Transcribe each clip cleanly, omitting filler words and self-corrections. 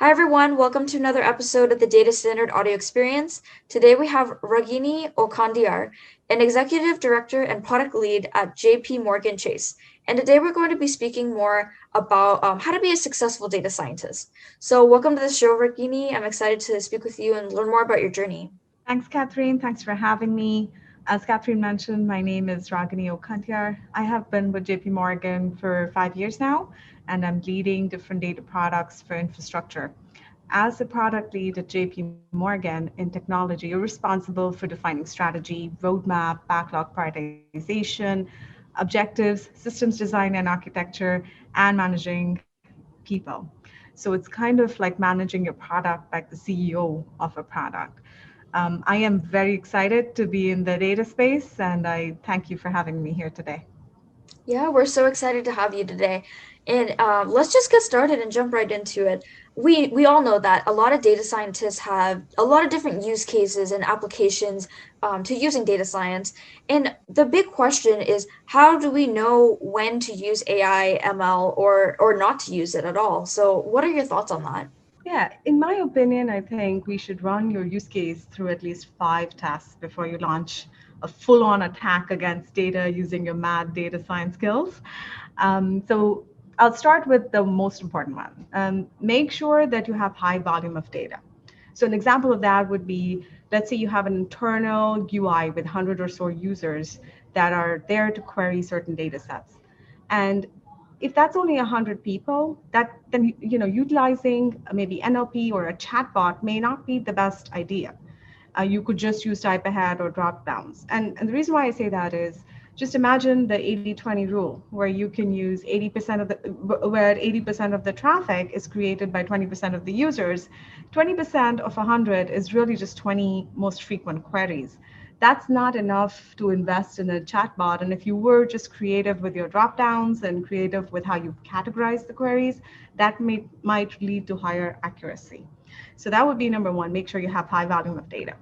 Hi, everyone. Welcome to another episode of the Data Standard Audio Experience. Today we have Ragini Okhandiar, an executive director and product lead at JP Morgan Chase. And today we're going to be speaking more about how to be a successful data scientist. So, welcome to the show, Ragini. I'm excited to speak with you and learn more about your journey. Thanks, Catherine. Thanks for having me. As Catherine mentioned, my name is Ragini Okhandiar. I have been with JP Morgan for 5 years now, and I'm leading different data products for infrastructure. As a product lead at JP Morgan in technology, you're responsible for defining strategy, roadmap, backlog prioritization, objectives, systems design and architecture, and managing people. So it's kind of like managing your product like the CEO of a product. I am very excited to be in the data space, and I thank you for having me here today. Yeah, we're so excited to have you today. And let's just get started and jump right into it. We all know that a lot of data scientists have a lot of different use cases and applications to using data science. And the big question is, how do we know when to use AI, ML, or not to use it at all? So, what are your thoughts on that? Yeah, in my opinion, I think we should run your use case through at least 5 tests before you launch a full on attack against data using your mad data science skills. So I'll start with the most important one. Make sure that you have high volume of data. So an example of that would be, let's say you have an internal UI with 100 or so users that are there to query certain data sets. And if that's only 100 people, that then utilizing maybe NLP or a chatbot may not be the best idea. You could just use type ahead or drop downs. And the reason why I say that is, just imagine the 80-20 rule, where you can use 80% of the where 80% of the traffic is created by 20% of the users. 20% of 100 is really just 20 most frequent queries. That's not enough to invest in a chatbot. And if you were just creative with your drop downs and creative with how you categorize the queries, that might lead to higher accuracy. So that would be number one, make sure you have high volume of data.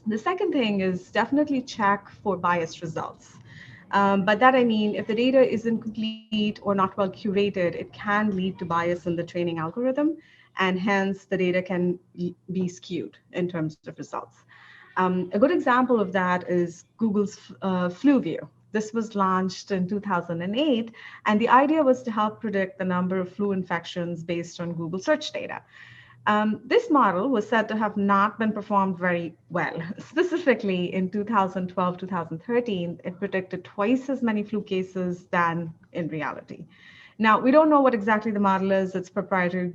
The second thing is definitely check for biased results. By that I mean, if the data isn't complete or not well curated, it can lead to bias in the training algorithm, and hence the data can be skewed in terms of results. A good example of that is Google's Flu View. This was launched in 2008, and the idea was to help predict the number of flu infections based on Google search data. This model was said to have not been performed very well. Specifically, in 2012, 2013, it predicted twice as many flu cases than in reality. Now, we don't know what exactly the model is, it's proprietary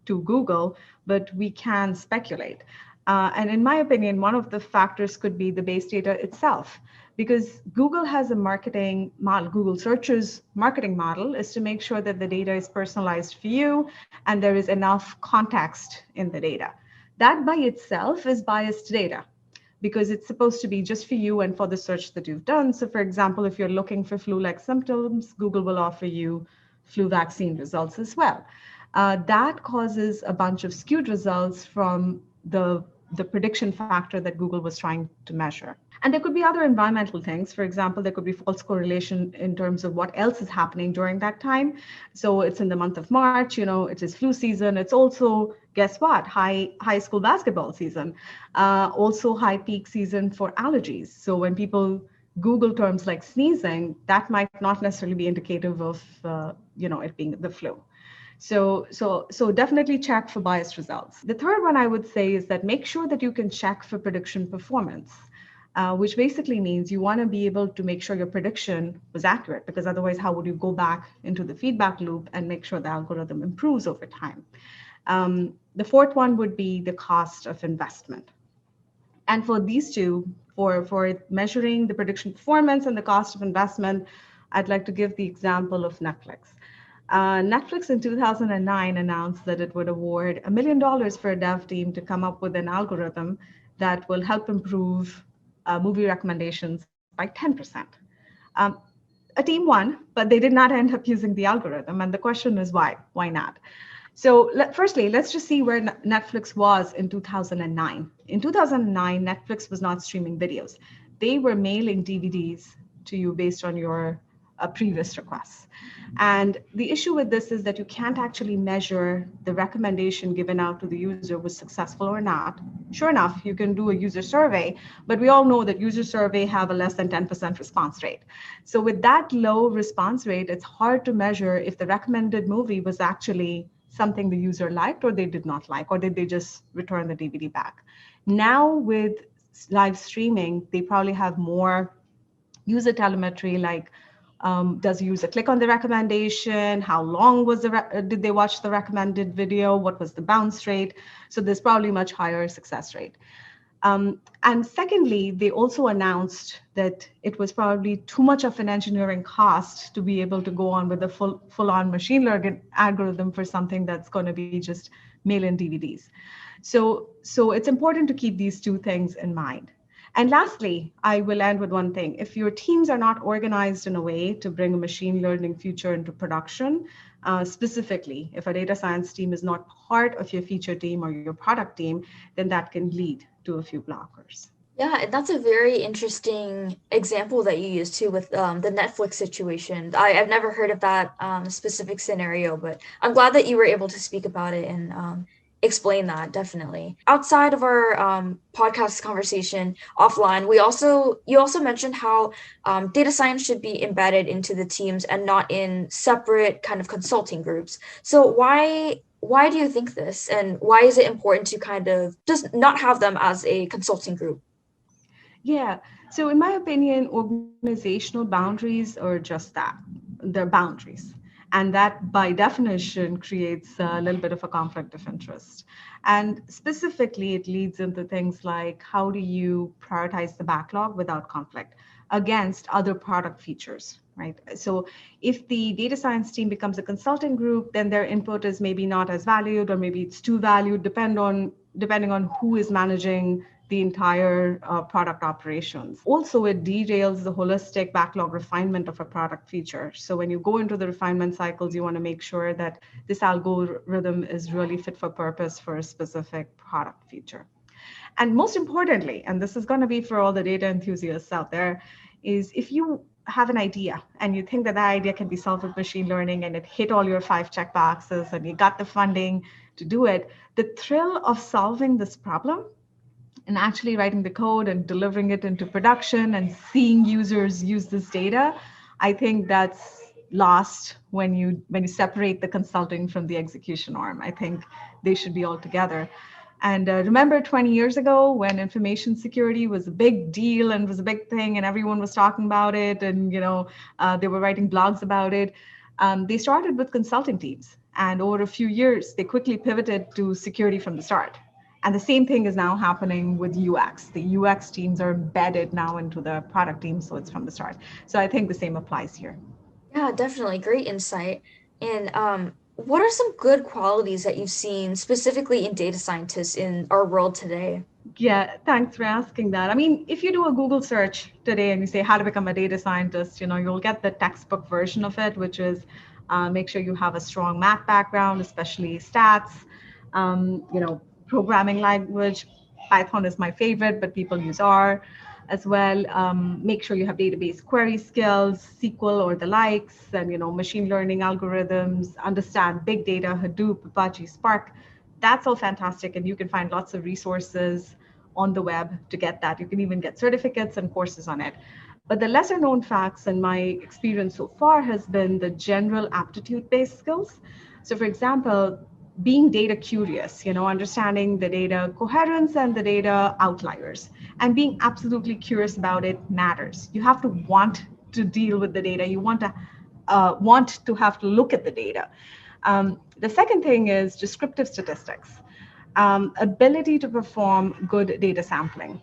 to Google, but we can speculate. And in my opinion, one of the factors could be the base data itself, because Google has a marketing model. Google Search's marketing model is to make sure that the data is personalized for you and there is enough context in the data. That by itself is biased data because it's supposed to be just for you and for the search that you've done. So, for example, if you're looking for flu-like symptoms, Google will offer you flu vaccine results as well. That causes a bunch of skewed results from the prediction factor that Google was trying to measure. And there could be other environmental things. For example, there could be false correlation in terms of what else is happening during that time. So it's in the month of March, it is flu season. It's also, guess what, high school basketball season, also high peak season for allergies. So when people Google terms like sneezing, that might not necessarily be indicative of, it being the flu. So definitely check for biased results. The third one I would say is that make sure that you can check for prediction performance, which basically means you want to be able to make sure your prediction was accurate, because otherwise, how would you go back into the feedback loop and make sure the algorithm improves over time? The fourth one would be the cost of investment. And for these two, for measuring the prediction performance and the cost of investment, I'd like to give the example of Netflix. Netflix in 2009 announced that it would award $1 million for a dev team to come up with an algorithm that will help improve movie recommendations by 10%. Um, a team won, but they did not end up using the algorithm. And the question is why? Why not? So firstly, let's just see where Netflix was in 2009. In 2009, Netflix was not streaming videos. They were mailing DVDs to you based on your previous requests. And the issue with this is that you can't actually measure the recommendation given out to the user was successful or not. Sure enough, you can do a user survey, but we all know that user survey have a less than 10% response rate. So with that low response rate, it's hard to measure if the recommended movie was actually something the user liked or they did not like, or did they just return the DVD back. Now with live streaming, they probably have more user telemetry, like does the user click on the recommendation, how long was did they watch the recommended video, what was the bounce rate. So there's probably much higher success rate. And secondly, they also announced that it was probably too much of an engineering cost to be able to go on with a full-on machine learning algorithm for something that's going to be just mail-in DVDs. So it's important to keep these two things in mind. And lastly, I will end with one thing. If your teams are not organized in a way to bring a machine learning feature into production, specifically, if a data science team is not part of your feature team or your product team, then that can lead to a few blockers. Yeah, and that's a very interesting example that you used too with the Netflix situation. I've never heard of that specific scenario, but I'm glad that you were able to speak about it and explain that definitely. Outside of our podcast conversation offline, you also mentioned how data science should be embedded into the teams and not in separate kind of consulting groups. So why do you think this, and why is it important to kind of just not have them as a consulting group? Yeah. So, in my opinion, organizational boundaries are just that. They're boundaries. And that, by definition, creates a little bit of a conflict of interest. And specifically, it leads into things like how do you prioritize the backlog without conflict against other product features, right? So, if the data science team becomes a consulting group, then their input is maybe not as valued, or maybe it's too valued, depending on who is managing the entire product operations. Also, it derails the holistic backlog refinement of a product feature. So when you go into the refinement cycles, you want to make sure that this algorithm is really fit for purpose for a specific product feature. And most importantly, and this is going to be for all the data enthusiasts out there, is if you have an idea and you think that that idea can be solved with machine learning and it hit all your 5 check boxes and you got the funding to do it, the thrill of solving this problem and actually writing the code and delivering it into production and seeing users use this data, I think that's lost when you separate the consulting from the execution arm. I think they should be all together. And remember 20 years ago when information security was a big deal and was a big thing and everyone was talking about it and they were writing blogs about it. They started with consulting teams, and over a few years they quickly pivoted to security from the start. And the same thing is now happening with UX. The UX teams are embedded now into the product team, so it's from the start. So I think the same applies here. Yeah, definitely. Great insight. And what are some good qualities that you've seen specifically in data scientists in our world today? Yeah, thanks for asking that. I mean, if you do a Google search today and you say how to become a data scientist, you'll get the textbook version of it, which is make sure you have a strong math background, especially stats, programming language. Python is my favorite, but people use R as well. Make sure you have database query skills, SQL or the likes, and machine learning algorithms. Understand big data, Hadoop, Apache, Spark. That's all fantastic, and you can find lots of resources on the web to get that. You can even get certificates and courses on it. But the lesser known facts in my experience so far has been the general aptitude based skills. So, for example, being data curious, understanding the data coherence and the data outliers, and being absolutely curious about it matters. You have to want to deal with the data. You want to have to look at the data. The second thing is descriptive statistics, ability to perform good data sampling.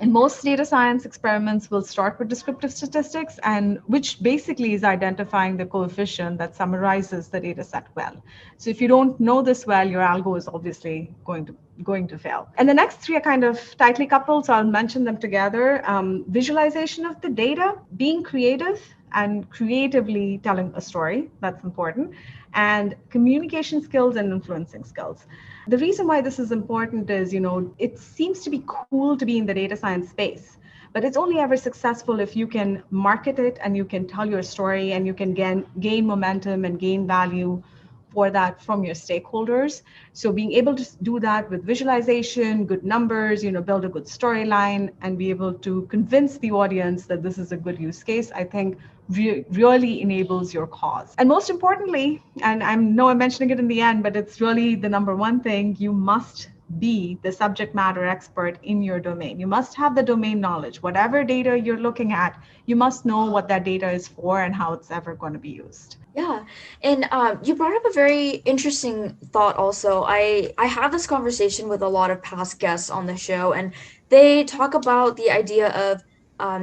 And most data science experiments will start with descriptive statistics, and which basically is identifying the coefficient that summarizes the data set well. So if you don't know this well, your algo is obviously going to fail. And the next three are kind of tightly coupled, so I'll mention them together. Visualization of the data, being creative and creatively telling a story, that's important, and communication skills and influencing skills. The reason why this is important is, it seems to be cool to be in the data science space, But it's only ever successful if you can market it and you can tell your story and you can gain momentum and gain value for that from your stakeholders. So being able to do that with visualization, good numbers, build a good storyline and be able to convince the audience that this is a good use case, I think really enables your cause. And most importantly, and I know I'm mentioning it in the end, but it's really the number one thing, you must be the subject matter expert in your domain. You must have the domain knowledge. Whatever data you're looking at, you must know what that data is for and how it's ever going to be used. Yeah, and you brought up a very interesting thought also. I have this conversation with a lot of past guests on the show, and they talk about the idea of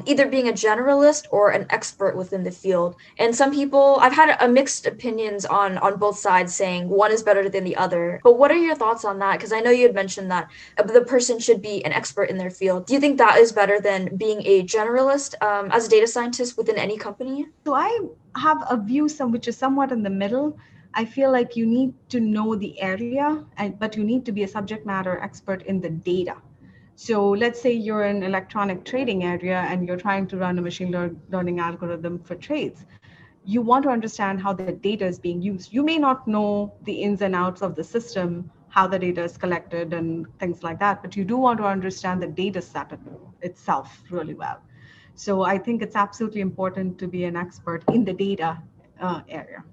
either being a generalist or an expert within the field. And some people, I've had a mixed opinions on both sides, saying one is better than the other. But what are your thoughts on that? Because I know you had mentioned that the person should be an expert in their field. Do you think that is better than being a generalist as a data scientist within any company? So I have a view which is somewhat in the middle. I feel like you need to know the area, but you need to be a subject matter expert in the data. So let's say you're in electronic trading area and you're trying to run a learning algorithm for trades. You want to understand how the data is being used. You may not know the ins and outs of the system, how the data is collected and things like that, but you do want to understand the data set itself really well. So I think it's absolutely important to be an expert in the data area.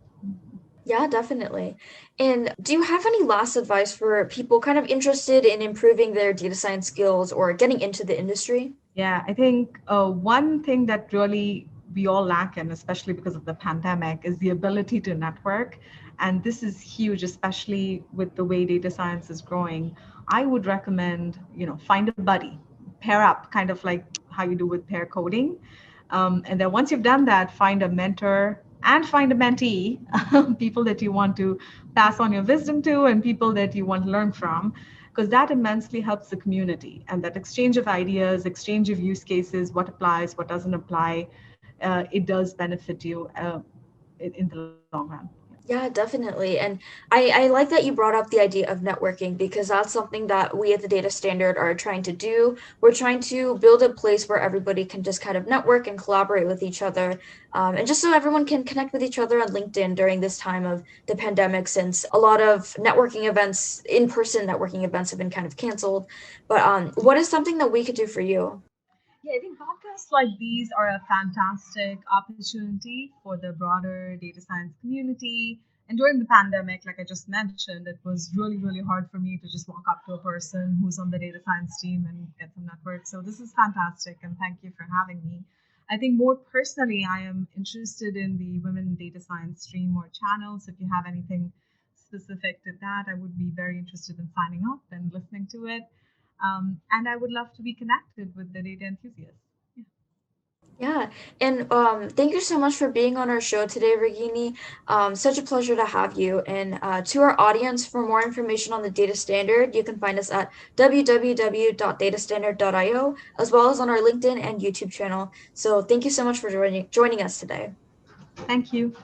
Yeah, definitely. And do you have any last advice for people kind of interested in improving their data science skills or getting into the industry? Yeah, I think one thing that really we all lack in, especially because of the pandemic, is the ability to network. And this is huge, especially with the way data science is growing. I would recommend, find a buddy, pair up, kind of like how you do with pair coding. And then once you've done that, find a mentor and find a mentee, people that you want to pass on your wisdom to and people that you want to learn from, because that immensely helps the community. And that exchange of ideas, exchange of use cases, what applies, what doesn't apply, it does benefit you in the long run. Yeah, definitely. And I like that you brought up the idea of networking because that's something that we at the Data Standard are trying to do. We're trying to build a place where everybody can just kind of network and collaborate with each other. And just so everyone can connect with each other on LinkedIn during this time of the pandemic, since a lot of networking events, in-person networking events have been kind of canceled. But what is something that we could do for you? Yeah, I think podcasts like these are a fantastic opportunity for the broader data science community. And during the pandemic, like I just mentioned, it was really, really hard for me to just walk up to a person who's on the data science team and get some network. So this is fantastic, and thank you for having me. I think more personally, I am interested in the women data science stream or channel. So if you have anything specific to that, I would be very interested in signing up and listening to it. And I would love to be connected with the data enthusiasts. Yeah. Yeah, and thank you so much for being on our show today, Ragini. Such a pleasure to have you. And to our audience, for more information on the Data Standard, you can find us at www.datastandard.io, as well as on our LinkedIn and YouTube channel. So thank you so much for joining us today. Thank you.